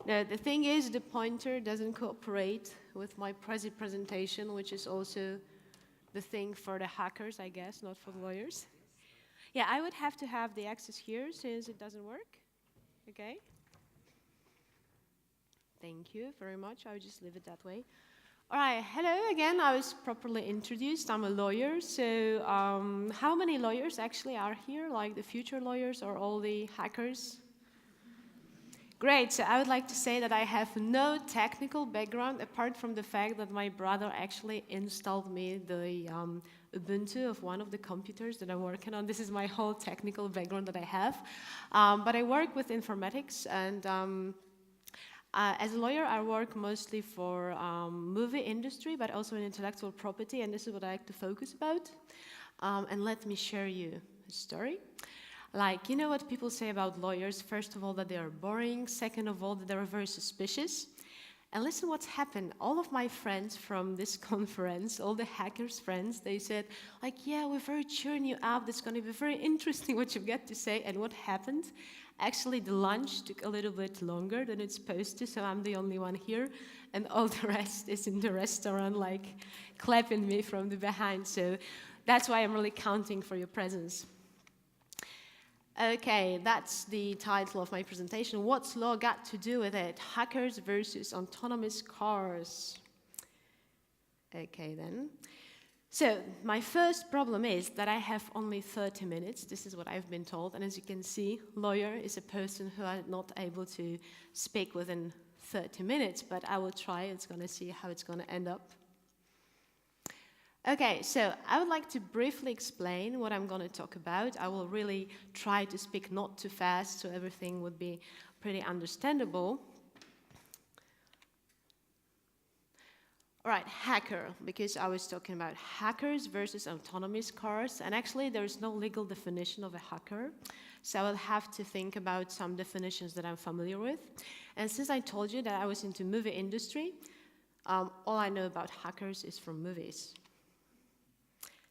No, the thing is, the pointer doesn't cooperate with my presentation, which is also the thing for the hackers, I guess, not for lawyers. Yeah, I would have to have the access here since it doesn't work. Okay. Thank you very much. I will just leave it that way. All right, hello again. I was properly introduced. I'm a lawyer. So how many lawyers actually are here, like the future lawyers or all the hackers? Great. So I would like to say that I have no technical background apart from the fact that my brother actually installed me the Ubuntu of one of the computers that I'm working on. This is my whole technical background that I have. But I work with informatics, and as a lawyer, I work mostly for movie industry, but also in intellectual property, and this is what I like to focus about. And let me share you a story. Like, you know what people say about lawyers? First of all, that they are boring. Second of all, that they are very suspicious. And listen what's happened. All of my friends from this conference, all the hackers' friends, they said, like, yeah, we're very cheering you up. That's going to be very interesting what you get to say. And what happened? Actually, the lunch took a little bit longer than it's supposed to, so I'm the only one here. And all the rest is in the restaurant, like, clapping me from the behind. So that's why I'm really counting for your presence. Okay, that's the title of my presentation. What's law got to do with it? Hackers versus autonomous cars. Okay, then. So my first problem is that I have only 30 minutes. This is what I've been told. And as you can see, lawyer is a person who are not able to speak within 30 minutes. But I will try. It's going to see how it's going to end up. Okay, so I would like to briefly explain what I'm going to talk about. I will really try to speak not too fast, so everything would be pretty understandable. All right, hacker, because I was talking about hackers versus autonomous cars, and actually there is no legal definition of a hacker, so I will have to think about some definitions that I'm familiar with. And since I told you that I was into movie industry, all I know about hackers is from movies.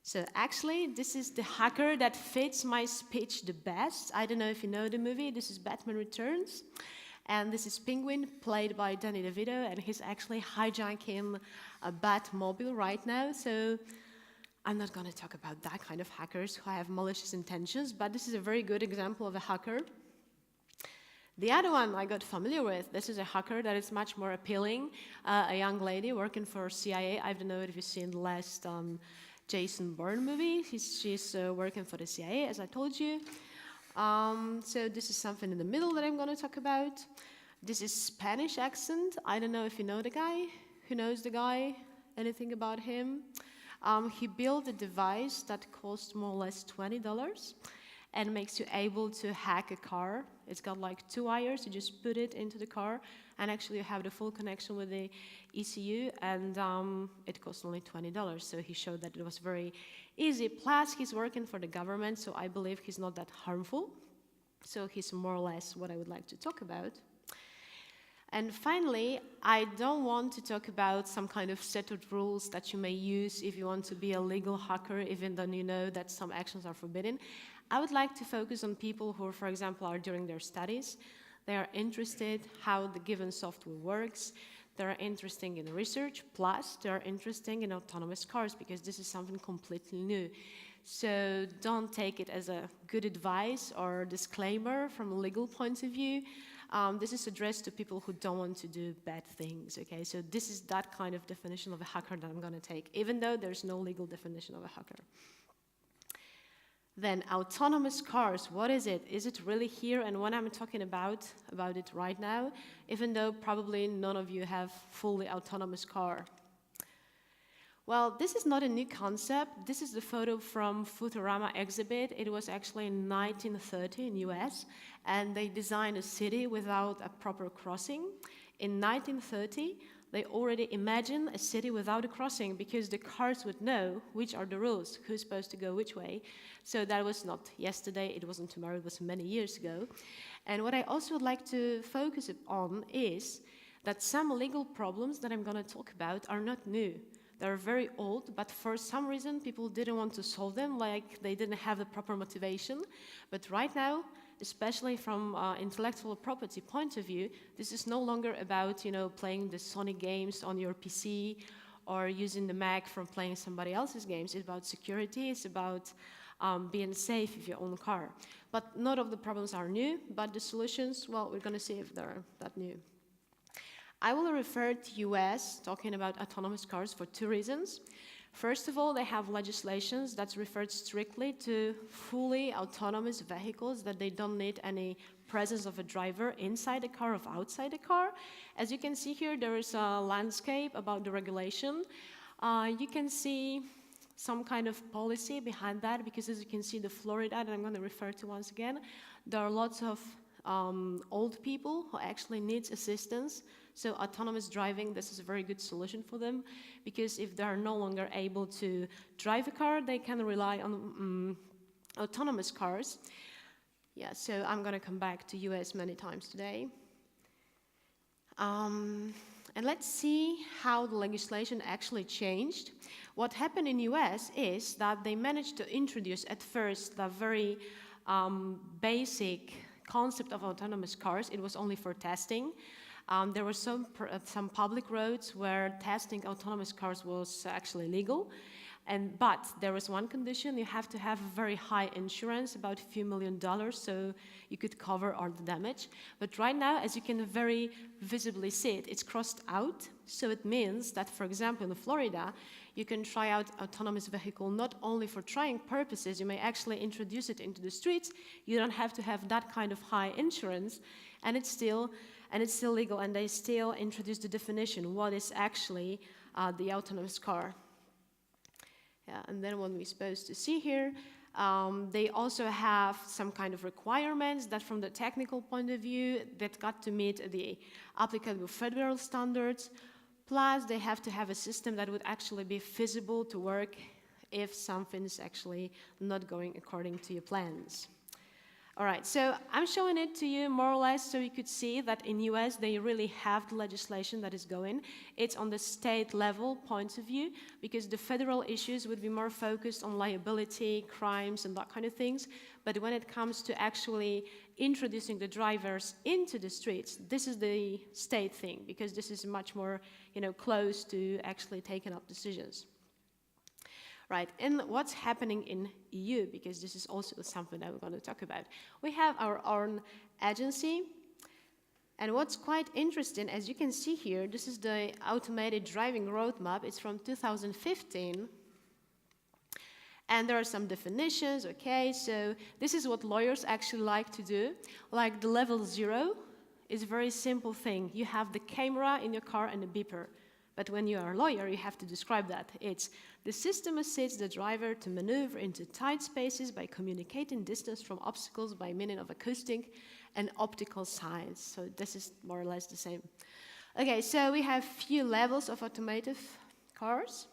So actually, this is the hacker that fits my speech the best. I don't know if you know the movie. This is Batman Returns. And this is Penguin, played by Danny DeVito, and he's actually hijacking a Batmobile right now. So I'm not going to talk about that kind of hackers who have malicious intentions, but this is a very good example of a hacker. The other one I got familiar with, this is a hacker that is much more appealing. A young lady working for CIA. I don't know if you've seen the last Jason Bourne movie. She's working for the CIA, as I told you. So this is something in the middle that I'm going to talk about. This is Spanish accent. I don't know if you know the guy. Who knows the guy? Anything about him? He built a device that cost more or less $20 and makes you able to hack a car. It's got like 2 wires. You just put it into the car, and actually you have the full connection with the ECU, and it costs only $20. So he showed that it was very easy. Plus, he's working for the government, so I believe he's not that harmful. So he's more or less what I would like to talk about. And finally, I don't want to talk about some kind of set of rules that you may use if you want to be a legal hacker, even though you know that some actions are forbidden. I would like to focus on people who, for example, are during their studies. They are interested how the given software works. They are interested in research, plus they are interested in autonomous cars, because this is something completely new. So don't take it as a good advice or disclaimer from a legal point of view. This is addressed to people who don't want to do bad things, okay? So this is that kind of definition of a hacker that I'm going to take, even though there's no legal definition of a hacker. Then autonomous cars, what is it? Is it really here? And what I'm talking about it right now, even though probably none of you have fully autonomous car. Well, this is not a new concept. This is the photo from Futurama exhibit. It was actually in 1930 in US, and they designed a city without a proper crossing. In 1930, they already imagined a city without a crossing, because the cars would know which are the rules, who's supposed to go which way. So that was not yesterday, it wasn't tomorrow, it was many years ago. And what I also would like to focus on is that some legal problems that I'm going to talk about are not new. They're very old, but for some reason people didn't want to solve them, like they didn't have the proper motivation. But right now, especially from intellectual property point of view. This is no longer about, playing the Sonic games on your PC or using the Mac from playing somebody else's games. It's about security. It's about being safe if you own a car. But none of the problems are new, but the solutions, well, we're going to see if they're that new. I will refer to US talking about autonomous cars for two reasons. First of all, they have legislations that's referred strictly to fully autonomous vehicles, that they don't need any presence of a driver inside the car or outside the car. As you can see here, there is a landscape about the regulation. You can see some kind of policy behind that, because as you can see, the Florida, that I'm going to refer to once again, there are lots of old people who actually need assistance. So autonomous driving, this is a very good solution for them, because if they are no longer able to drive a car, they can rely on autonomous cars. Yeah, so I'm going to come back to US many times today. And let's see how the legislation actually changed. What happened in US is that they managed to introduce at first the very basic concept of autonomous cars. It was only for testing. There were some public roads where testing autonomous cars was actually legal. But there was one condition: you have to have very high insurance, about a few $1 million, so you could cover all the damage. But right now, as you can very visibly see it's crossed out. So it means that, for example, in Florida, you can try out autonomous vehicle not only for trying purposes, you may actually introduce it into the streets. You don't have to have that kind of high insurance, and it's still legal, and they still introduce the definition, what is actually the autonomous car. Yeah, and then what we're supposed to see here, they also have some kind of requirements that from the technical point of view, that got to meet the applicable federal standards. Plus, they have to have a system that would actually be feasible to work if something is actually not going according to your plans. All right, so I'm showing it to you more or less so you could see that in US they really have the legislation that is going. It's on the state level point of view, because the federal issues would be more focused on liability, crimes, and that kind of things. But when it comes to actually introducing the drivers into the streets, this is the state thing, because this is much more, close to actually taking up decisions. Right, and what's happening in EU, because this is also something that we're going to talk about. We have our own agency, and what's quite interesting, as you can see here, this is the automated driving roadmap. It's from 2015, and there are some definitions. Okay, so this is what lawyers actually like to do. Like the level 0 is a very simple thing. You have the camera in your car and a beeper. But when you are a lawyer, you have to describe that. It's the system assists the driver to maneuver into tight spaces by communicating distance from obstacles by means of acoustic and optical signs. So this is more or less the same. Okay, so we have few levels of automotive cars.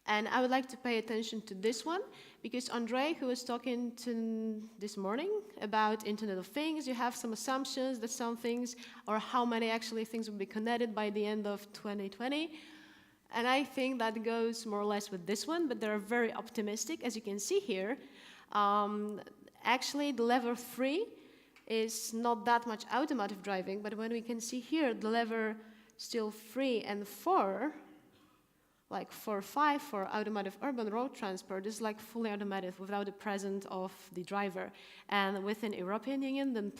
And I would like to pay attention to this one, because Andre, who was talking to this morning about Internet of Things, you have some assumptions that some things, or how many actually things will be connected by the end of 2020. And I think that goes more or less with this one, but they're very optimistic. As you can see here, actually the level 3 is not that much automotive driving, but when we can see here, the level still 3 and 4, like 4-5 for automated urban road transport is like fully automated without the presence of the driver. And within European Union, then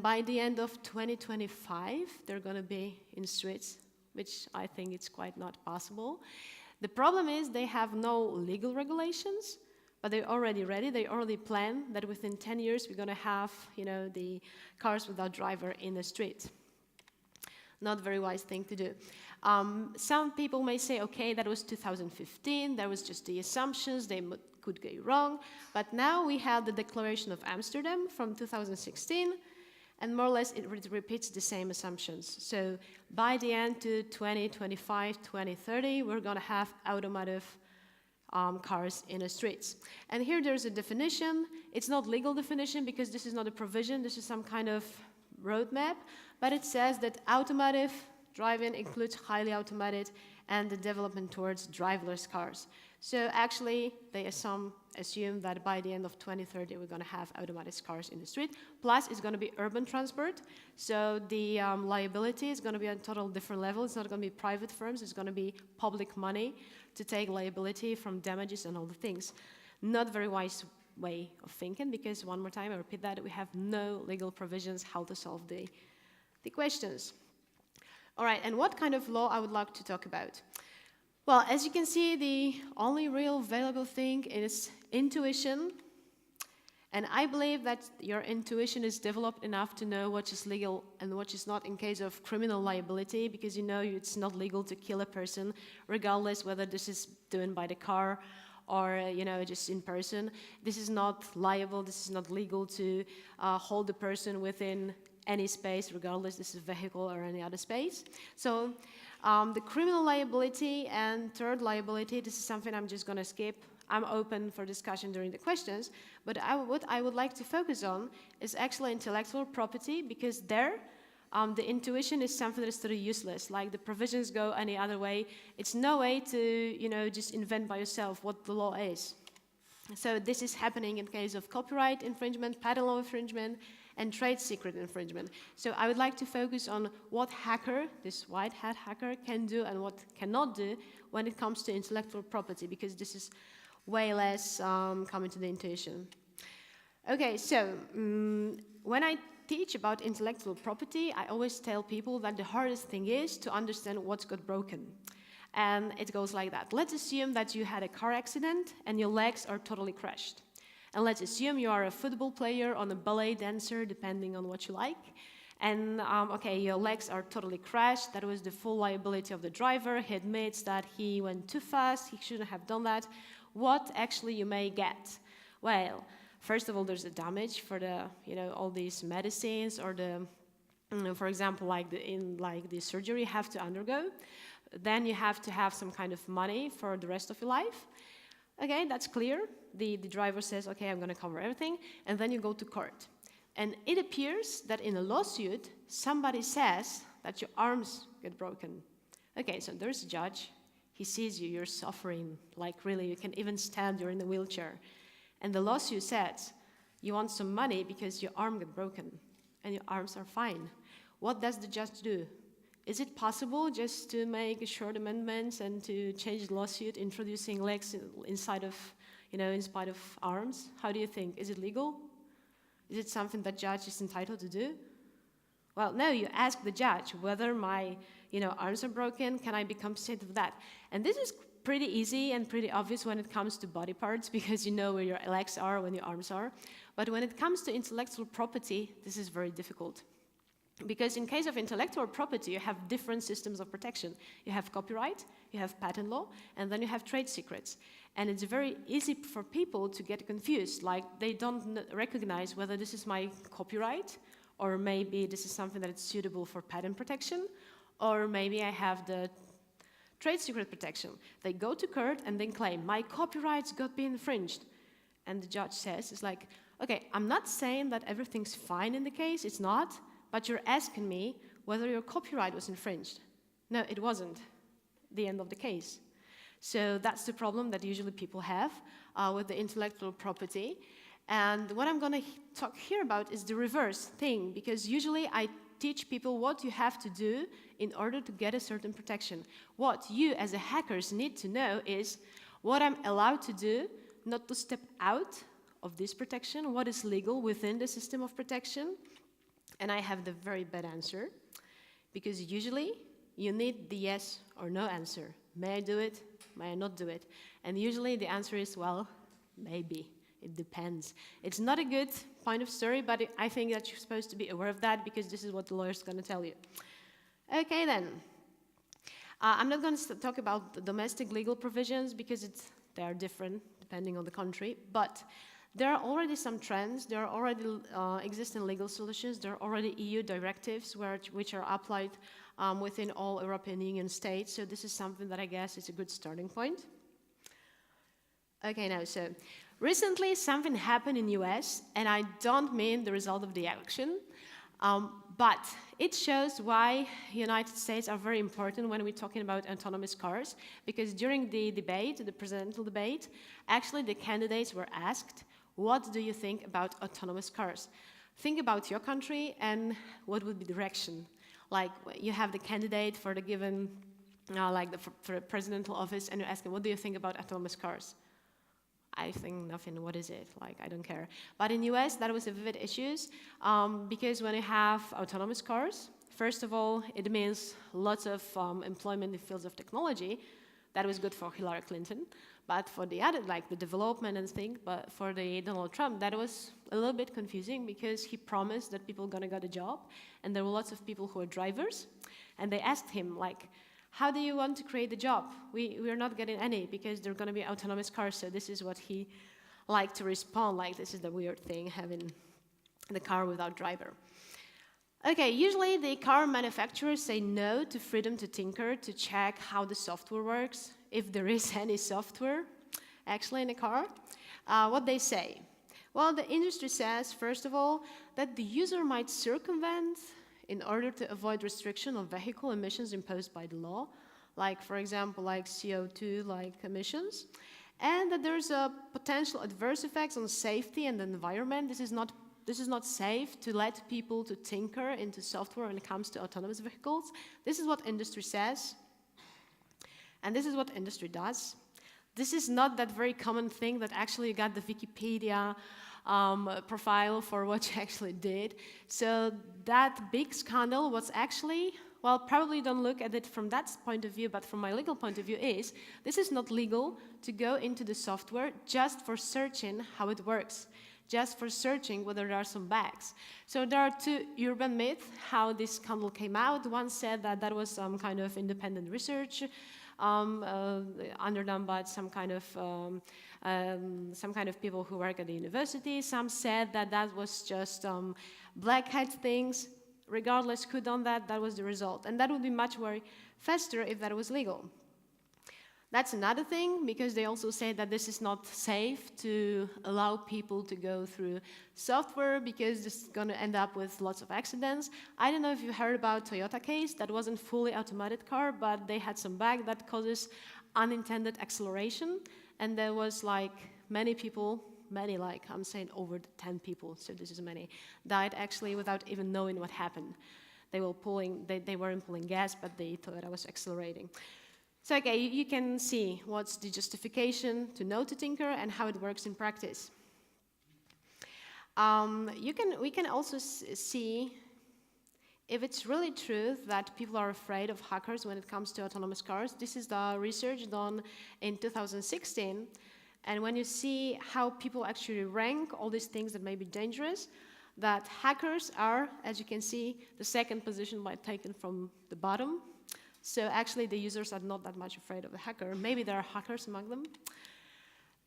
by the end of 2025, they're going to be in streets, which I think it's quite not possible. The problem is they have no legal regulations, but they're already ready. They already plan that within 10 years, we're going to have, the cars without driver in the street. Not very wise thing to do. Some people may say, okay, that was 2015, that was just the assumptions, they could go wrong, but now we have the Declaration of Amsterdam from 2016, and more or less it repeats the same assumptions. So by the end to 2025, 2030, we're going to have automotive cars in the streets. And here there's a definition. It's not legal definition because this is not a provision, this is some kind of roadmap, but it says that automotive driving includes highly automated and the development towards driverless cars. So actually, they assume assume that by the end of 2030, we're going to have automatic cars in the street. Plus, it's going to be urban transport. So the liability is going to be on a total different level. It's not going to be private firms. It's going to be public money to take liability from damages and all the things. Not very wise way of thinking, because one more time, I repeat that, we have no legal provisions how to solve the questions. All right, and what kind of law I would like to talk about? Well, as you can see, the only real valuable thing is intuition. And I believe that your intuition is developed enough to know what is legal and what is not in case of criminal liability, because you know it's not legal to kill a person, regardless whether this is done by the car or just in person. This is not liable, this is not legal to hold the person within any space, regardless this is vehicle or any other space. So the criminal liability and third liability, this is something I'm just going to skip. I'm open for discussion during the questions, but what I would like to focus on is actually intellectual property, because there the intuition is something that is totally useless. Like the provisions go any other way. It's no way to just invent by yourself what the law is. So this is happening in case of copyright infringement, patent law infringement, and trade secret infringement. So I would like to focus on what hacker, this white hat hacker, can do and what cannot do when it comes to intellectual property, because this is way less coming to the intuition. Okay, so when I teach about intellectual property, I always tell people that the hardest thing is to understand what's got broken. And it goes like that. Let's assume that you had a car accident and your legs are totally crushed. And let's assume you are a football player or a ballet dancer, depending on what you like. And okay, your legs are totally crushed. That was the full liability of the driver. He admits that he went too fast. He shouldn't have done that. What actually you may get? Well, first of all, there's the damage for the, all these medicines or the, for example, like the surgery you have to undergo. Then you have to have some kind of money for the rest of your life. Okay, that's clear. The driver says, okay, I'm going to cover everything. And then you go to court. And it appears that in a lawsuit, somebody says that your arms get broken. Okay, so there's a judge. He sees you're suffering, like really, you can even stand, you're in a wheelchair. And the lawsuit says, you want some money because your arm got broken and your arms are fine. What does the judge do? Is it possible just to make short amendments and to change the lawsuit, introducing legs inside of, in spite of arms? How do you think? Is it legal? Is it something that judge is entitled to do? Well, no, you ask the judge whether my, arms are broken, can I be compensated for that? And this is pretty easy and pretty obvious when it comes to body parts, because you know where your legs are, when your arms are. But when it comes to intellectual property, this is very difficult. Because in case of intellectual property, you have different systems of protection. You have copyright, you have patent law, and then you have trade secrets. And it's very easy for people to get confused, like they don't recognize whether this is my copyright, or maybe this is something that is suitable for patent protection, or maybe I have the trade secret protection. They go to court and then claim, my copyrights got been infringed. And the judge says, it's like, okay, I'm not saying that everything's fine in the case, it's not, but you're asking me whether your copyright was infringed. No, it wasn't. The end of the case. So that's the problem that usually people have with the intellectual property. And what I'm going to talk here about is the reverse thing, because usually I teach people what you have to do in order to get a certain protection. What you as a hackers need to know is what I'm allowed to do, not to step out of this protection, what is legal within the system of protection. And I have the very bad answer, because usually you need the yes or no answer. May I do it? May I not do it? And usually the answer is, well, maybe. It depends. It's not a good point of story, but I think that you're supposed to be aware of that, because this is what the lawyer's going to tell you. Okay, then. I'm not going to talk about the domestic legal provisions, because they are different depending on the country, but there are already some trends. There are already existing legal solutions. There are already EU directives which are applied within all European Union states. So this is something that I guess is a good starting point. Okay, now, so recently something happened in US, and I don't mean the result of the election. But it shows why United States are very important when we're talking about autonomous cars, because during the debate, the presidential debate, actually the candidates were asked, what do you think about autonomous cars? Think about your country and what would be the direction. Like you have the candidate for the given, for the presidential office, and you ask him, what do you think about autonomous cars? I think nothing, what is it? Like, I don't care. But in US, that was a vivid issue because when you have autonomous cars, first of all, it means lots of employment in fields of technology. That was good for Hillary Clinton. But for the other, like the development and things, but for the Donald Trump, that was a little bit confusing because he promised that people are gonna get a job, and there were lots of people who are drivers, and they asked him, like, how do you want to create the job? We're not getting any because they're going to be autonomous cars. So this is what he liked to respond, like this is the weird thing, having the car without driver. Okay, usually the car manufacturers say no to freedom to tinker, to check how the software works, if there is any software actually in a car. What they say? Well, the industry says, first of all, that the user might circumvent in order to avoid restriction of vehicle emissions imposed by the law, like, for example, like CO2 like emissions, and that there's a potential adverse effects on safety and the environment. This is not safe to let people to tinker into software when it comes to autonomous vehicles. This is what industry says, and this is what industry does. This is not that very common thing that actually you got the Wikipedia profile for what you actually did. So that big scandal was actually, well, probably don't look at it from that point of view, but from my legal point of view is, this is not legal to go into the software just for searching how it works, just for searching whether there are some bugs. So there are two urban myths how this scandal came out. One said that that was some kind of independent research underdone by some kind of people who work at the university. Some said that that was just black hat things. Regardless who done that, that was the result. And that would be much more faster if that was legal. That's another thing, because they also say that this is not safe to allow people to go through software because this is going to end up with lots of accidents. I don't know if you heard about Toyota case. That wasn't fully automated car, but they had some bug that causes unintended acceleration. And there was like many people, like I'm saying over 10 people, so this is many, died actually without even knowing what happened. They weren't pulling gas, but the Toyota was accelerating. So okay, you can see what's the justification to know to tinker and how it works in practice. We can also see if it's really true that people are afraid of hackers when it comes to autonomous cars. This is the research done in 2016. And when you see how people actually rank all these things that may be dangerous, that hackers are, as you can see, the second position by taken from the bottom. So actually the users are not that much afraid of the hacker. Maybe there are hackers among them.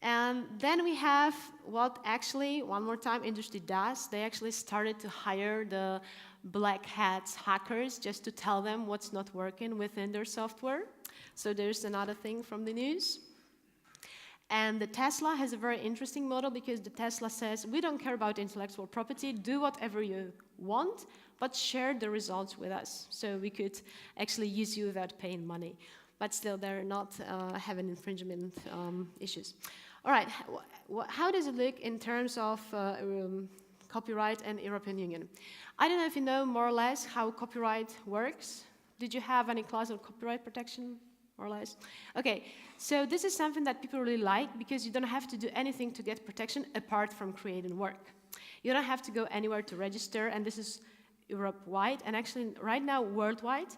And then we have what actually, one more time, industry does. They actually started to hire the black hats hackers just to tell them what's not working within their software. So there's another thing from the news. And the Tesla has a very interesting model because the Tesla says, we don't care about intellectual property, do whatever you want, but share the results with us. So we could actually use you without paying money. But still, they're not having infringement issues. All right, how does it look in terms of copyright and European Union? I don't know if you know more or less how copyright works. Did you have any class on copyright protection? More or less. Okay, so this is something that people really like because you don't have to do anything to get protection apart from creating work. You don't have to go anywhere to register, and this is Europe-wide, and actually right now worldwide.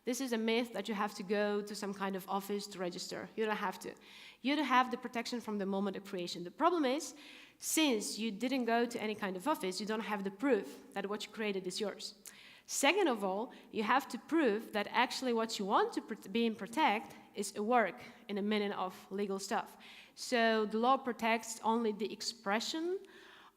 This is a myth that you have to go to some kind of office to register. You don't have to. You don't have the protection from the moment of creation. The problem is, since you didn't go to any kind of office, you don't have the proof that what you created is yours. Second of all, you have to prove that actually what you want to be in protect is a work in a meaning of legal stuff. So the law protects only the expression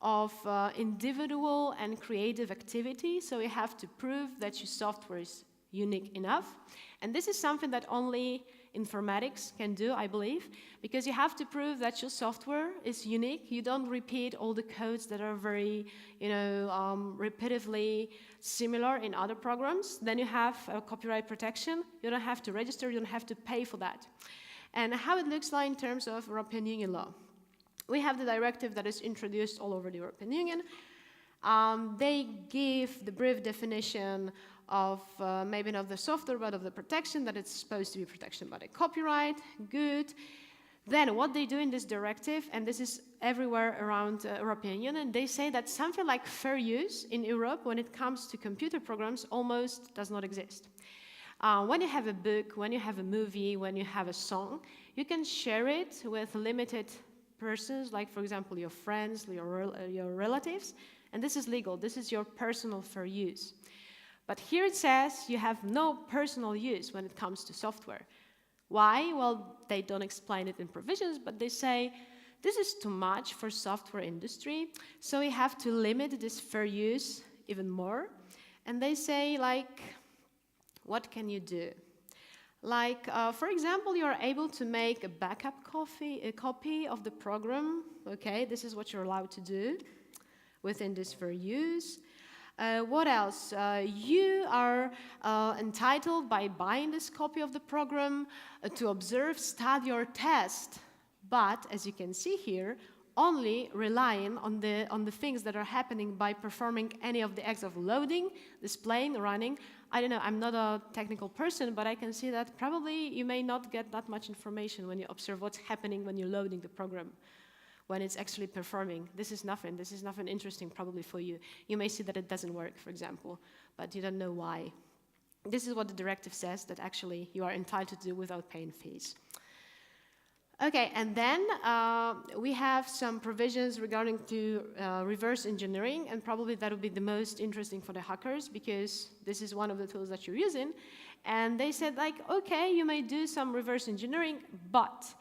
of individual and creative activity. So you have to prove that your software is unique enough. And this is something that only informatics can do, I believe, because you have to prove that your software is unique. You don't repeat all the codes that are very, repetitively similar in other programs. Then you have copyright protection. You don't have to register. You don't have to pay for that. And how it looks like in terms of European Union law. We have the directive that is introduced all over the European Union. They give the brief definition of maybe not the software, but of the protection, that it's supposed to be protection by the copyright. Good. Then what they do in this directive, and this is everywhere around European Union, they say that something like fair use in Europe when it comes to computer programs almost does not exist. When you have a book, when you have a movie, when you have a song, you can share it with limited persons, like, for example, your friends, your relatives, and this is legal. This is your personal fair use. But here it says you have no personal use when it comes to software. Why? Well, they don't explain it in provisions, but they say this is too much for software industry, so we have to limit this fair use even more. And they say, like, what can you do? Like, for example, you are able to make a backup copy of the program. Okay, this is what you're allowed to do within this fair use. What else? You are entitled by buying this copy of the program to observe, study, or test. But as you can see here, only relying on the things that are happening by performing any of the acts of loading, displaying, running. I don't know, I'm not a technical person, but I can see that probably you may not get that much information when you observe what's happening when you're loading the program, when it's actually performing. This is nothing interesting probably for you. You may see that it doesn't work, for example, but you don't know why. This is what the directive says, that actually you are entitled to do without paying fees. Okay, and then we have some provisions regarding to reverse engineering, and probably that would be the most interesting for the hackers, because this is one of the tools that you're using. And they said, like, okay, you may do some reverse engineering, but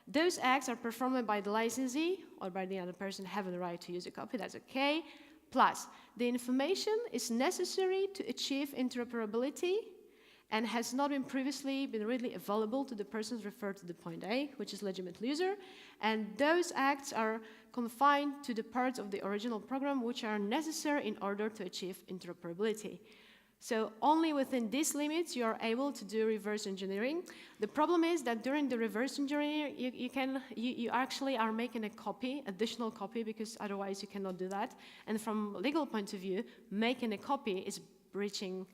those acts are performed by the licensee or by the other person having the right to use a copy. That's okay. Plus, the information is necessary to achieve interoperability and has not been previously been readily available to the persons referred to the point A, which is legitimate user, and those acts are confined to the parts of the original program which are necessary in order to achieve interoperability. So only within these limits you are able to do reverse engineering. The problem is that during the reverse engineering, you actually are making a copy, additional copy, because otherwise you cannot do that. And from a legal point of view, making a copy is breaching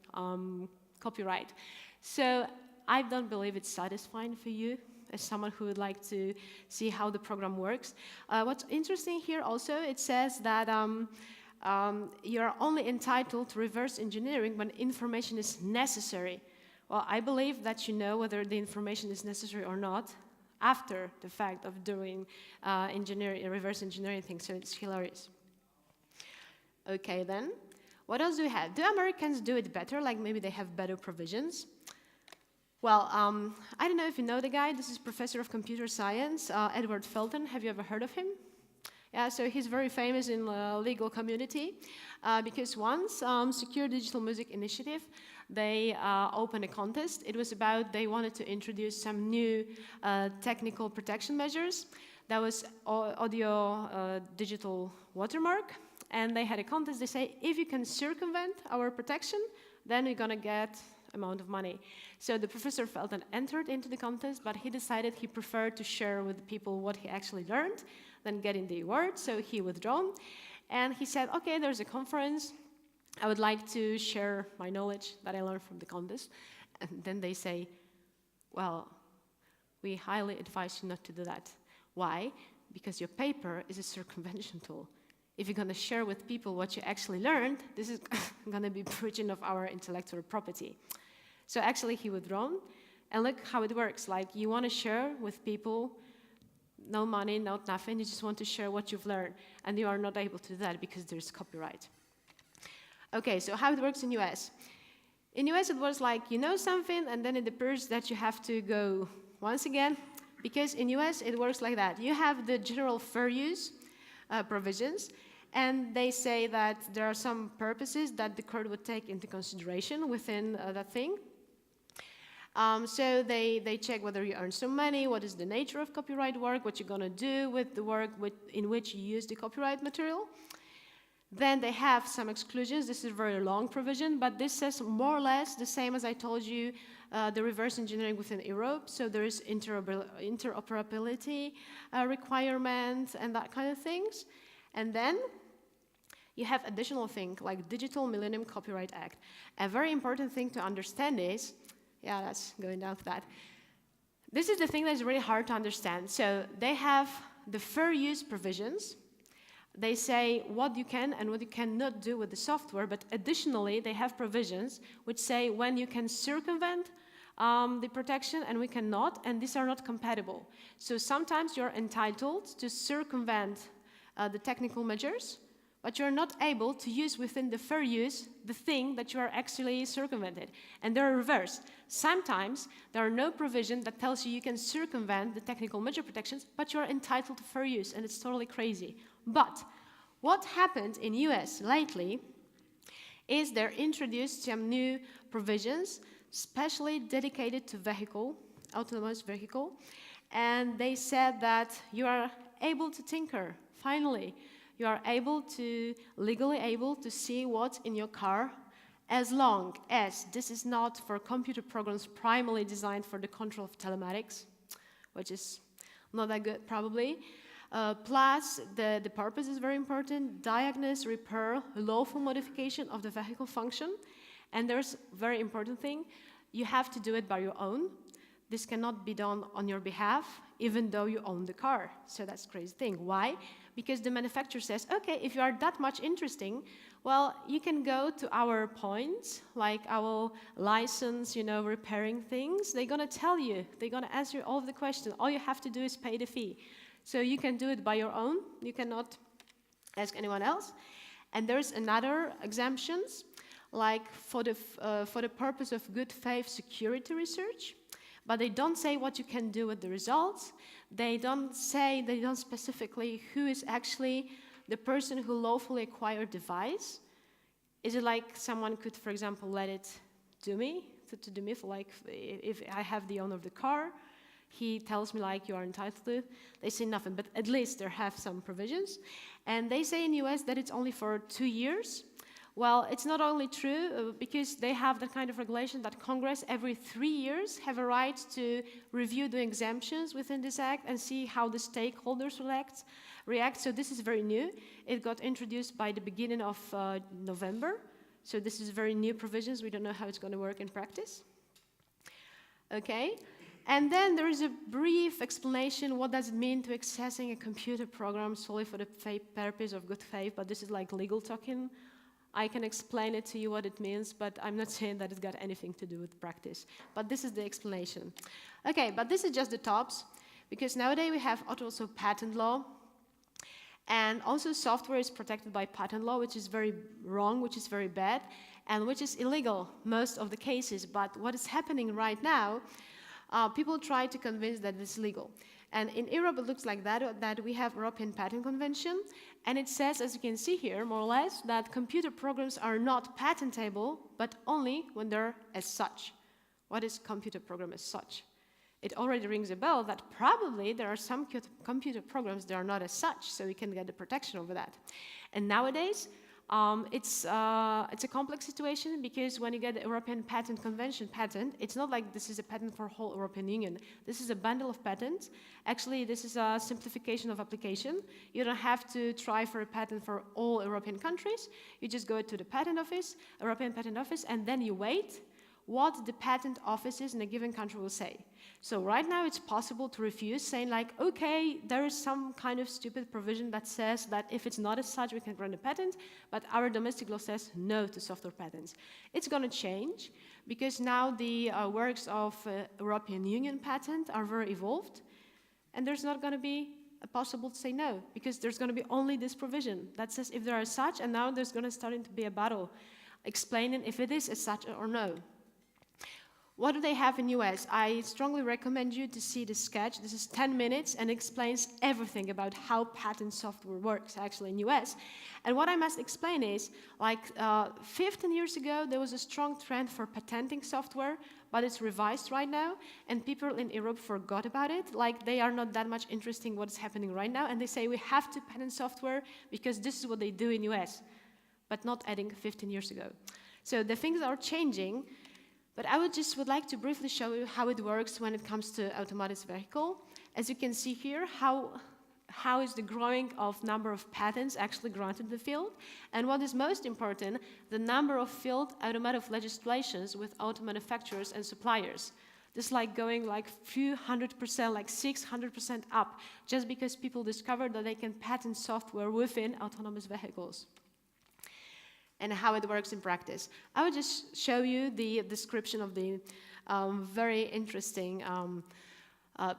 copyright. So I don't believe it's satisfying for you as someone who would like to see how the program works. What's interesting here also, it says that you're only entitled to reverse engineering when information is necessary. Well, I believe that you know whether the information is necessary or not after the fact of doing reverse engineering things, so it's hilarious. Okay, then. What else do we have? Do Americans do it better? Like maybe they have better provisions? Well, I don't know if you know the guy. This is professor of computer science, Edward Felton. Have you ever heard of him? Yeah, so he's very famous in the legal community because once Secure Digital Music Initiative, they opened a contest. It was about they wanted to introduce some new technical protection measures. That was audio digital watermark. And they had a contest. They say, if you can circumvent our protection, then we're going to get amount of money. So the professor Felton entered into the contest, but he decided he preferred to share with the people what he actually learned than getting the award. So he withdrew. And he said, okay, there's a conference. I would like to share my knowledge that I learned from the contest. And then they say, well, we highly advise you not to do that. Why? Because your paper is a circumvention tool. If you're going to share with people what you actually learned, this is going to be breaching of our intellectual property. So actually he withdrawn, and look how it works. Like you want to share with people, no money, not nothing, you just want to share what you've learned, and you are not able to do that because there's copyright. Okay, so how it works in US. In US it was like you know something, and then it appears that you have to go once again, because in US it works like that. You have the general fair use provisions, and they say that there are some purposes that the court would take into consideration within that thing. So they check whether you earn some money, what is the nature of copyright work, what you're going to do with the work in which you use the copyright material. Then they have some exclusions. This is a very long provision, but this says more or less the same as I told you, the reverse engineering within Europe. So there is interoperability requirements and that kind of things. And then you have additional things like Digital Millennium Copyright Act. A very important thing to understand is, yeah, that's going down to that. This is the thing that's really hard to understand. So they have the fair use provisions. They say what you can and what you cannot do with the software, but additionally, they have provisions which say when you can circumvent the protection and we cannot, and these are not compatible. So sometimes you're entitled to circumvent the technical measures, but you're not able to use within the fair use the thing that you are actually circumvented. And they're reversed. Sometimes there are no provision that tells you can circumvent the technical measure protections, but you're entitled to fair use, and it's totally crazy. But what happened in US lately is they introduced some new provisions, specially dedicated to autonomous vehicle, and they said that you are able to tinker, finally. You are legally able to see what's in your car as long as this is not for computer programs primarily designed for the control of telematics, which is not that good probably. Plus, the purpose is very important, diagnose, repair, lawful modification of the vehicle function. And there's a very important thing, you have to do it by your own. This cannot be done on your behalf, even though you own the car. So that's a crazy thing. Why? Because the manufacturer says, okay, if you are that much interesting, well, you can go to our points, like our license, repairing things. They're going to tell you, they're going to answer all of the questions. All you have to do is pay the fee. So you can do it by your own. You cannot ask anyone else. And there's another exemptions, like for the purpose of good faith security research. But they don't say what you can do with the results. They don't specifically who is actually the person who lawfully acquired the device. Is it like someone could, for example, let it do me, to do me for like, if I have the owner of the car, he tells me like you are entitled to it. They say nothing, but at least they have some provisions. And they say in the US that it's only for 2 years. Well, it's not only true because they have the kind of regulation that Congress every 3 years have a right to review the exemptions within this act and see how the stakeholders react. So this is very new. It got introduced by the beginning of November. So this is very new provisions. We don't know how it's going to work in practice. Okay. And then there is a brief explanation what does it mean to accessing a computer program solely for the purpose of good faith, but this is like legal talking. I can explain it to you what it means, but I'm not saying that it's got anything to do with practice. But this is the explanation. Okay, but this is just the tops, because nowadays we have also patent law, and also software is protected by patent law, which is very wrong, which is very bad, and which is illegal most of the cases. But what is happening right now, people try to convince that it's legal. And in Europe, it looks like that we have European Patent Convention, and it says, as you can see here, more or less, that computer programs are not patentable, but only when they're as such. What is computer program as such? It already rings a bell that probably there are some computer programs that are not as such, so we can get the protection over that. And nowadays, it's a complex situation because when you get the European Patent Convention patent, it's not like this is a patent for whole European Union. This is a bundle of patents. Actually, this is a simplification of application. You don't have to try for a patent for all European countries. You just go to the patent office, European Patent Office, and then you wait what the patent offices in a given country will say. So right now it's possible to refuse, saying like, okay, there is some kind of stupid provision that says that if it's not as such, we can grant a patent, but our domestic law says no to software patents. It's going to change because now the works of European Union patent are very evolved, and there's not going to be possible to say no, because there's going to be only this provision that says if there are such, and now there's going to start to be a battle explaining if it is as such or no. What do they have in US? I strongly recommend you to see the sketch. This is 10 minutes and explains everything about how patent software works actually in US. And what I must explain is, like 15 years ago, there was a strong trend for patenting software, but it's revised right now, and people in Europe forgot about it. Like, they are not that much interested in what's happening right now, and they say we have to patent software because this is what they do in US, but not adding 15 years ago. So the things are changing. But I would like to briefly show you how it works when it comes to autonomous vehicle. As you can see here, how is the growing of number of patents actually granted in the field, and what is most important, the number of field automotive legislations with auto manufacturers and suppliers. This is like going like few 100%, like 600% up, just because people discovered that they can patent software within autonomous vehicles. And how it works in practice. I would just show you the description of the very interesting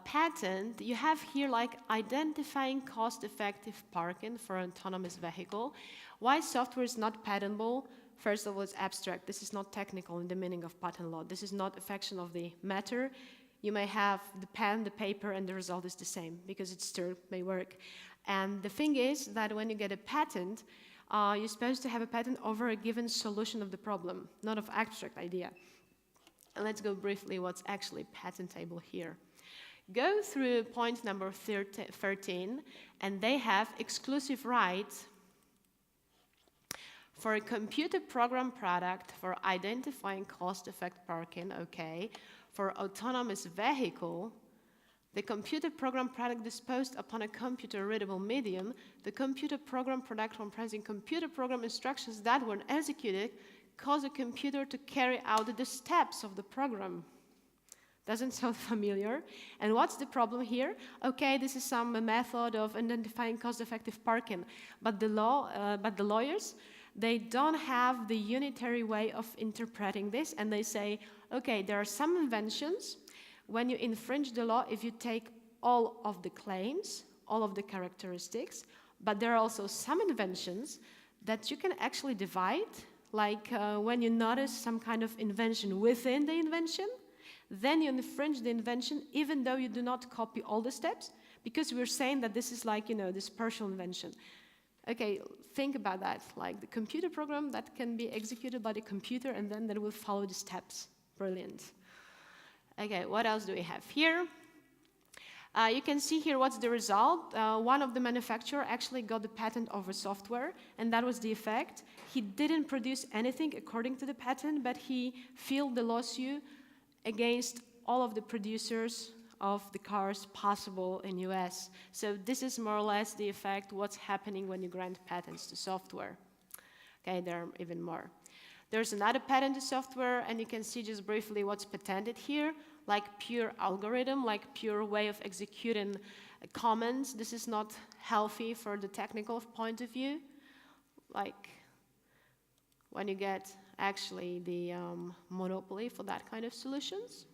patent. You have here like identifying cost-effective parking for an autonomous vehicle. Why software is not patentable? First of all, it's abstract. This is not technical in the meaning of patent law. This is not a fraction of the matter. You may have the pen, the paper, and the result is the same because it still may work. And the thing is that when you get a patent, you're supposed to have a patent over a given solution of the problem, not of abstract idea. And let's go briefly what's actually patentable here. Go through point number 13, and they have exclusive rights for a computer program product for identifying cost-effective parking, okay, for autonomous vehicle. The computer program product disposed upon a computer-readable medium, the computer program product comprising computer program instructions that, when executed, cause a computer to carry out the steps of the program. Doesn't sound familiar. And what's the problem here? Okay, this is some method of identifying cost-effective parking, but the lawyers, they don't have the unitary way of interpreting this, and they say, okay, there are some inventions. When you infringe the law, if you take all of the claims, all of the characteristics, but there are also some inventions that you can actually divide, like when you notice some kind of invention within the invention, then you infringe the invention even though you do not copy all the steps, because we're saying that this is like, this partial invention. Okay, think about that, like the computer program that can be executed by the computer and then that will follow the steps. Brilliant. Okay, what else do we have here? You can see here what's the result. One of the manufacturers actually got the patent over software, and that was the effect. He didn't produce anything according to the patent, but he filed the lawsuit against all of the producers of the cars possible in US. So this is more or less the effect, what's happening when you grant patents to software. Okay, there are even more. There's another patent to software, and you can see just briefly what's patented here, like pure algorithm, like pure way of executing commands. This is not healthy for the technical point of view, like when you get actually the monopoly for that kind of solutions.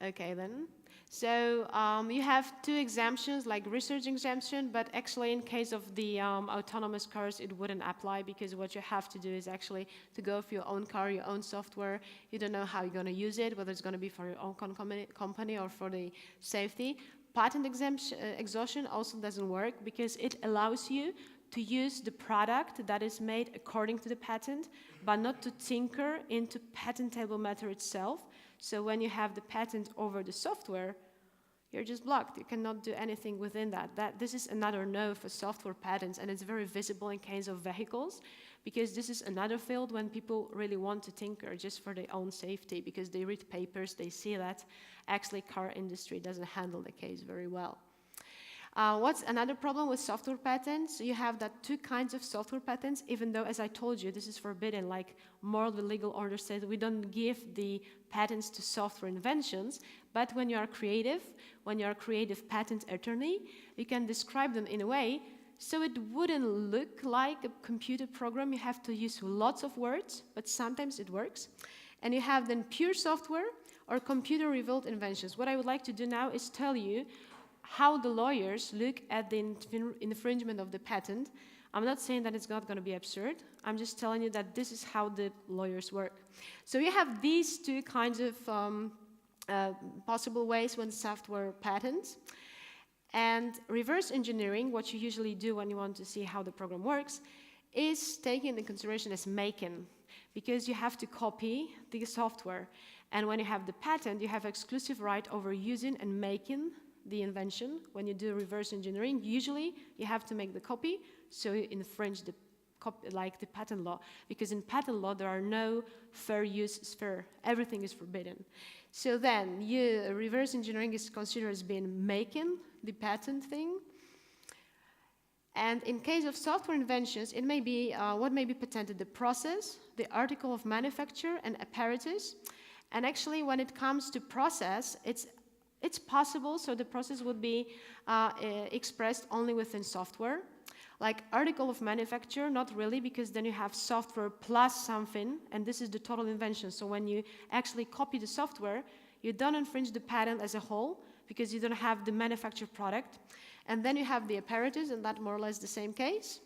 Okay then. So you have two exemptions, like research exemption, but actually in case of the autonomous cars, it wouldn't apply, because what you have to do is actually to go for your own car, your own software. You don't know how you're going to use it, whether it's going to be for your own company or for the safety. Patent exhaustion also doesn't work, because it allows you to use the product that is made according to the patent, but not to tinker into patentable matter itself. So when you have the patent over the software, you're just blocked. You cannot do anything within that. This is another no for software patents, and it's very visible in case of vehicles, because this is another field when people really want to tinker just for their own safety, because they read papers, they see that actually car industry doesn't handle the case very well. What's another problem with software patents? You have that two kinds of software patents, even though, as I told you, this is forbidden, like more the legal order says we don't give the patents to software inventions, but when you are a creative patent attorney, you can describe them in a way so it wouldn't look like a computer program. You have to use lots of words, but sometimes it works. And you have then pure software or computer-revealed inventions. What I would like to do now is tell you how the lawyers look at the infringement of the patent I'm not saying that it's not going to be absurd. I'm just telling you that this is how the lawyers work. So you have these two kinds of possible ways when software patents. And reverse engineering, what you usually do when you want to see how the program works, is taken into consideration as making, because you have to copy the software. And when you have the patent, you have exclusive right over using and making the invention. When you do reverse engineering, usually you have to make the copy, so you infringe the patent law, because in patent law there are no fair use sphere. Everything is forbidden. So then, reverse engineering is considered as being making the patent thing. And in case of software inventions, it may be what may be patented: the process, the article of manufacture, and apparatus. And actually, when it comes to process, it's possible. So the process would be expressed only within software. Like article of manufacture, not really, because then you have software plus something, and this is the total invention. So when you actually copy the software, you don't infringe the patent as a whole, because you don't have the manufactured product. And then you have the apparatus, and that more or less the same case.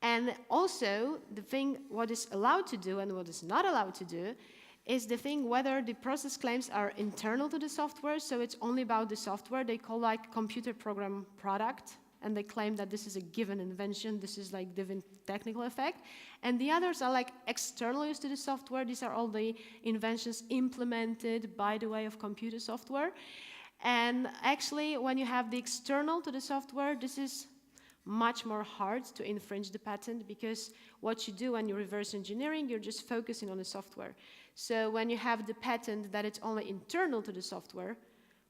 And also, the thing what is allowed to do and what is not allowed to do is the thing whether the process claims are internal to the software, so it's only about the software. They call like computer program product, and they claim that this is a given invention, this is like given technical effect. And the others are like external use to the software. These are all the inventions implemented by the way of computer software. And actually, when you have the external to the software, this is much more hard to infringe the patent, because what you do when you reverse engineering, you're just focusing on the software. So when you have the patent that it's only internal to the software,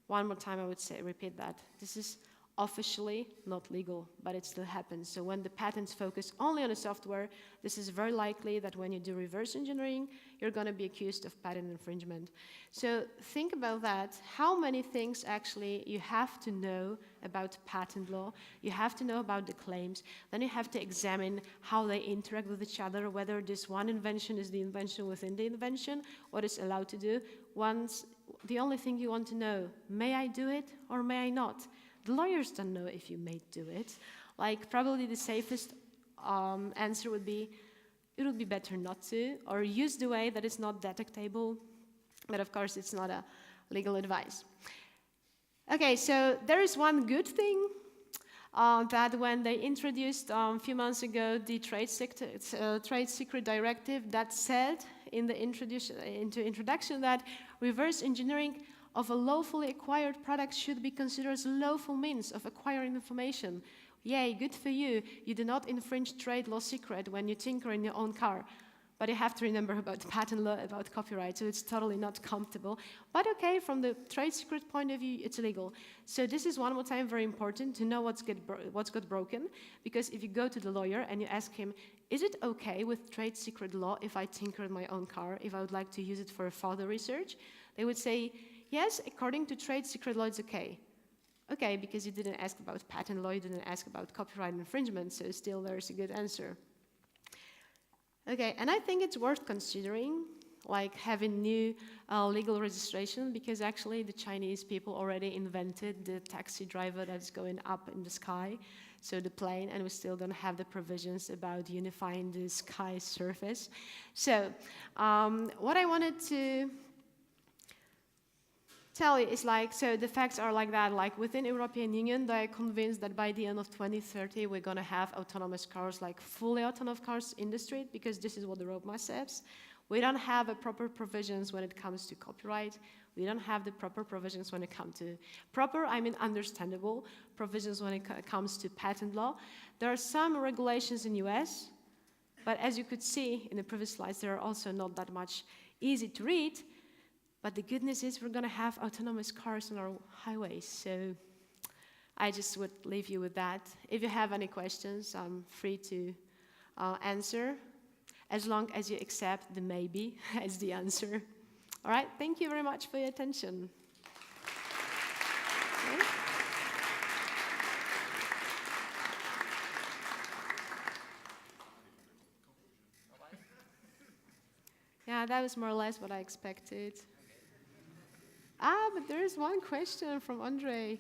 one more time I would say, repeat that. This is officially not legal, but it still happens. So when the patents focus only on the software, this is very likely that when you do reverse engineering, you're going to be accused of patent infringement. So think about that. How many things actually you have to know about patent law? You have to know about the claims. Then you have to examine how they interact with each other, whether this one invention is the invention within the invention, what is allowed to do. Once, the only thing you want to know, may I do it or may I not? The lawyers don't know if you may do it. Like, probably the safest answer would be, it would be better not to, or use the way that it's not detectable. But of course, it's not a legal advice. Okay, so there is one good thing that when they introduced a few months ago the trade secret directive, that said in the introduction that reverse engineering of a lawfully acquired product should be considered as a lawful means of acquiring information. Yay, good for you. You do not infringe trade law secret when you tinker in your own car. But you have to remember about patent law, about copyright, so it's totally not comfortable. But okay, from the trade secret point of view, it's illegal. So this is one more time very important to know what's got broken, because if you go to the lawyer and you ask him, is it okay with trade secret law if I tinker in my own car, if I would like to use it for further research? They would say, yes, according to trade secret law, it's okay. Okay, because you didn't ask about patent law, you didn't ask about copyright infringement, so still there's a good answer. Okay, and I think it's worth considering, like having new legal registration, because actually the Chinese people already invented the taxi driver that's going up in the sky, so the plane, and we still don't have the provisions about unifying the sky surface. So what I wanted to tell you is like, so the facts are like that, like within European Union, they're convinced that by the end of 2030, we're gonna have autonomous cars, like fully autonomous cars in the street, because this is what the roadmap says. We don't have a proper provisions when it comes to copyright. We don't have the proper provisions when it comes to, proper, I mean understandable, provisions when it comes to patent law. There are some regulations in US, but as you could see in the previous slides, they are also not that much easy to read. But the good news is we're going to have autonomous cars on our highways. So I just would leave you with that. If you have any questions, I'm free to answer, as long as you accept the maybe as the answer. All right, thank you very much for your attention. Okay. Yeah, that was more or less what I expected. But there is one question from Andre.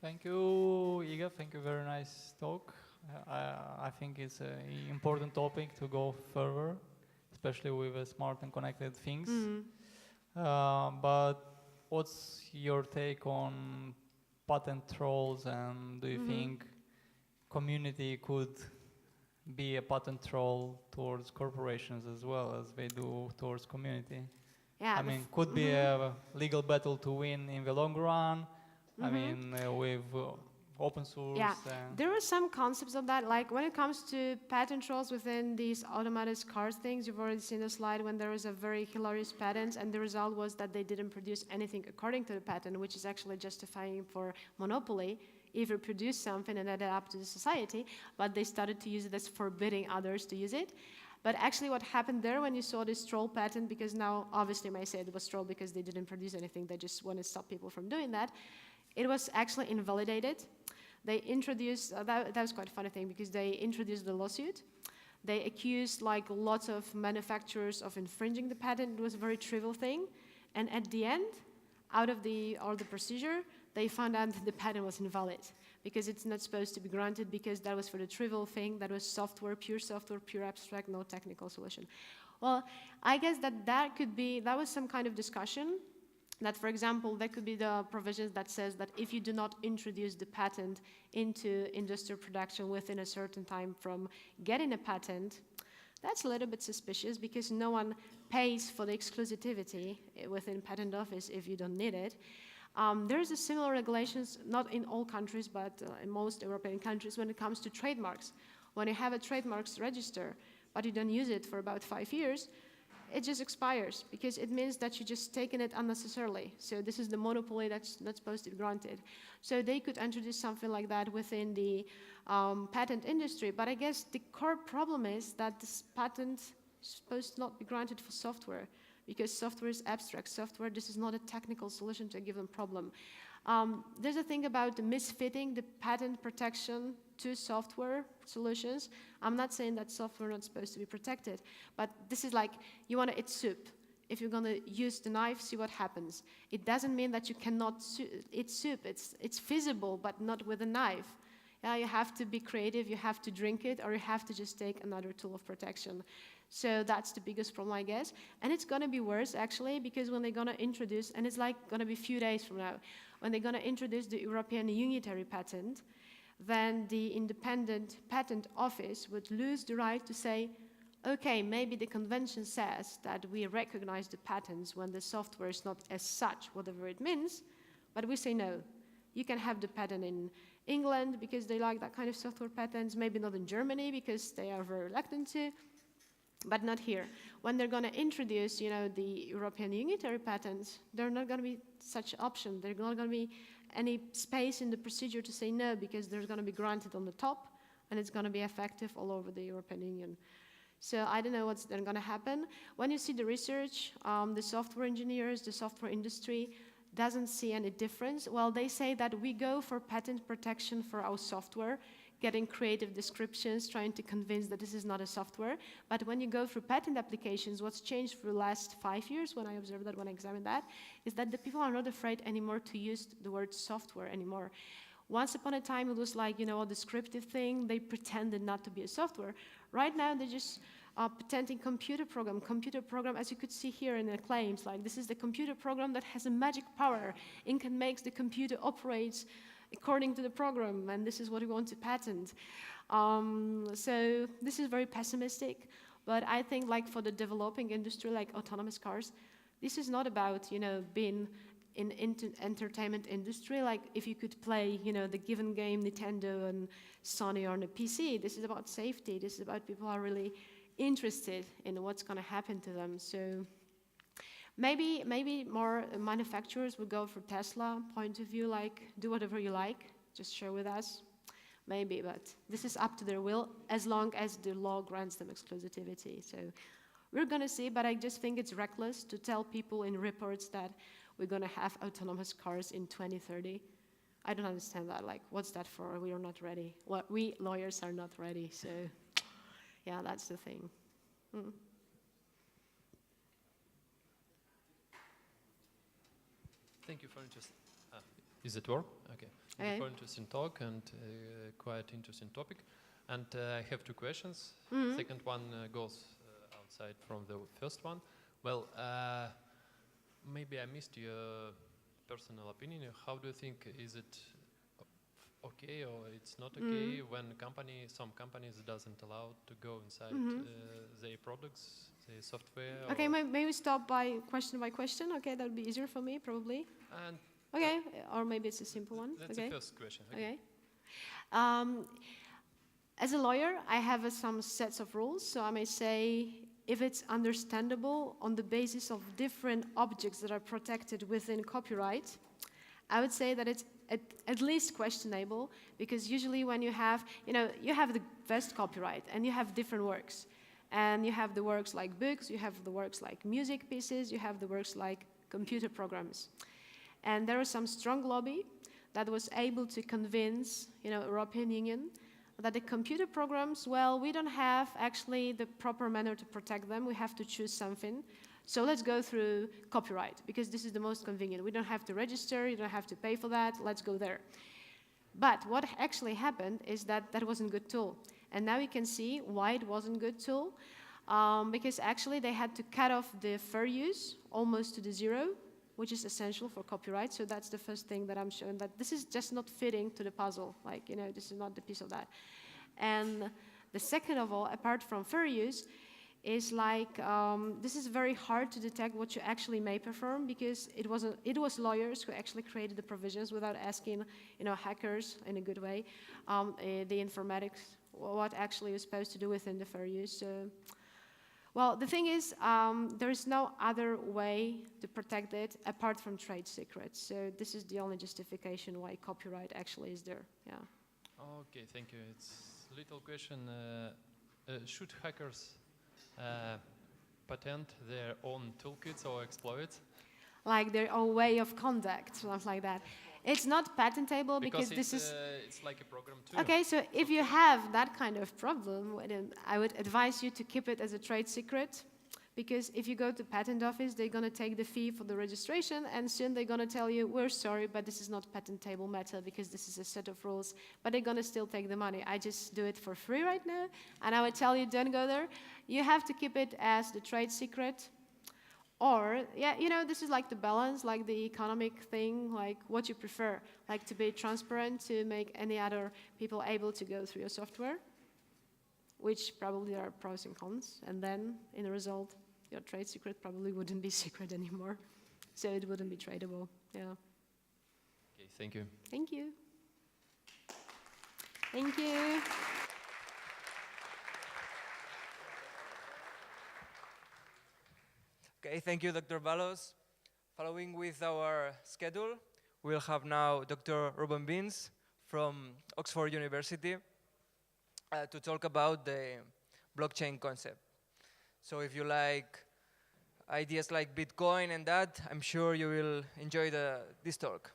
Thank you, Iga. Thank you. Very nice talk. I think it's an important topic to go further, especially with smart and connected things. But what's your take on patent trolls, and do you think community could be a patent troll towards corporations as well as they do towards community? Yeah, I mean, could be a legal battle to win in the long run. I mean, with open source. Yeah, there are some concepts of that. Like when it comes to patent trolls within these automated cars things, you've already seen the slide when there was a very hilarious patent, and the result was that they didn't produce anything according to the patent, which is actually justifying for monopoly. If you produce something and add it up to the society, but they started to use it as forbidding others to use it. But actually what happened there when you saw this troll patent, because now obviously you might say it was troll because they didn't produce anything, they just want to stop people from doing that. It was actually invalidated. They introduced, that was quite a funny thing, because they introduced the lawsuit. They accused like lots of manufacturers of infringing the patent. It was a very trivial thing. And at the end, out of all the procedure, they found out that the patent was invalid because it's not supposed to be granted, because that was for the trivial thing. That was software, pure abstract, no technical solution. Well, I guess that was some kind of discussion. That, for example, there could be the provisions that says that if you do not introduce the patent into industrial production within a certain time from getting a patent, that's a little bit suspicious, because no one pays for the exclusivity within patent office if you don't need it. There's a similar regulations, not in all countries, but in most European countries, when it comes to trademarks. When you have a trademarks register, but you don't use it for about 5 years, it just expires, because it means that you're just taking it unnecessarily. So this is the monopoly that's not supposed to be granted. So they could introduce something like that within the patent industry. But I guess the core problem is that this patent is supposed to not be granted for software, because software is abstract. Software, this is not a technical solution to a given problem. There's a thing about the misfitting the patent protection to software solutions. I'm not saying that software is not supposed to be protected, but this is like, you want to eat soup. If you're going to use the knife, see what happens. It doesn't mean that you cannot eat soup. It's feasible, but not with a knife. Yeah, you have to be creative, you have to drink it, or you have to just take another tool of protection. So that's the biggest problem, I guess. And it's going to be worse, actually, because when they're going to introduce, and it's like going to be a few days from now, when they're going to introduce the European unitary patent, then the independent patent office would lose the right to say, okay, maybe the convention says that we recognize the patents when the software is not as such, whatever it means, but we say no. You can have the patent in England because they like that kind of software patents, maybe not in Germany because they are very reluctant to, but not here. When they're going to introduce, the European unitary patents, there's not going to be such option. There's not going to be any space in the procedure to say no, because there's going to be granted on the top, and it's going to be effective all over the European Union. So I don't know what's then going to happen. When you see the research, the software engineers, the software industry doesn't see any difference. Well, they say that we go for patent protection for our software, getting creative descriptions, trying to convince that this is not a software. But when you go through patent applications, what's changed for the last 5 years, when I observed that, when I examined that, is that the people are not afraid anymore to use the word software anymore. Once upon a time, it was like, a descriptive thing. They pretended not to be a software. Right now, they're just pretending computer program, as you could see here in the claims, like this is the computer program that has a magic power. It can make the computer operates according to the program, and this is what we want to patent. So this is very pessimistic, but I think like for the developing industry, like autonomous cars, this is not about, being in entertainment industry, like if you could play, the given game, Nintendo and Sony on a PC. This is about safety. This is about people are really interested in what's going to happen to them. So maybe more manufacturers would go for Tesla point of view, like do whatever you like, just share with us. Maybe, but this is up to their will as long as the law grants them exclusivity. So we're going to see, but I just think it's reckless to tell people in reports that we're going to have autonomous cars in 2030. I don't understand that. Like, what's that for? We are not ready. Well, we lawyers are not ready. So, yeah, that's the thing. Thank you for interest. Is it work? Okay. Okay. Super interesting talk and quite interesting topic. And I have two questions. Second one goes outside from the first one. Well, maybe I missed your personal opinion. How do you think, is it okay or it's not okay when some companies doesn't allow to go inside their products, their software? Okay, maybe stop by question. Okay, that would be easier for me, probably. And Okay, or maybe it's a simple one. that's Okay. the first question. Okay. As a lawyer, I have some sets of rules. So I may say, if it's understandable on the basis of different objects that are protected within copyright, I would say that it's at least questionable, because usually when you have the best copyright and you have different works, and you have the works like books, you have the works like music pieces, you have the works like computer programs. And there was some strong lobby that was able to convince, European Union that the computer programs, well, we don't have actually the proper manner to protect them. We have to choose something. So let's go through copyright, because this is the most convenient. We don't have to register, you don't have to pay for that, let's go there. But what actually happened is that that wasn't a good tool. And now we can see why it wasn't a good tool, because actually they had to cut off the fair use almost to the zero, which is essential for copyright. So that's the first thing that I'm showing, that this is just not fitting to the puzzle. This is not the piece of that. And the second of all, apart from fair use, is this is very hard to detect what you actually may perform, because it was lawyers who actually created the provisions without asking, hackers in a good way, the informatics, what actually you're supposed to do within the fair use. So, well, the thing is, there is no other way to protect it apart from trade secrets. So this is the only justification why copyright actually is there. Yeah. Okay, thank you. It's a little question. Should hackers patent their own toolkits or exploits? Like their own way of conduct, something like that. It's not patentable because this is... it's like a program too. Okay, so if you have that kind of problem, then I would advise you to keep it as a trade secret, because if you go to patent office, they're going to take the fee for the registration, and soon they're going to tell you, we're sorry, but this is not patentable matter because this is a set of rules, but they're going to still take the money. I just do it for free right now, and I would tell you, don't go there. You have to keep it as the trade secret. Or, this is like the balance, like the economic thing, like what you prefer, like to be transparent, to make any other people able to go through your software, which probably there are pros and cons, and then, in the result, your trade secret probably wouldn't be secret anymore, so it wouldn't be tradable, yeah. Okay, thank you. Thank you. Thank you. Okay, thank you, Dr. Balos. Following with our schedule, we'll have now Dr. Ruben Beans from Oxford University to talk about the blockchain concept. So if you like ideas like Bitcoin and that, I'm sure you will enjoy this talk.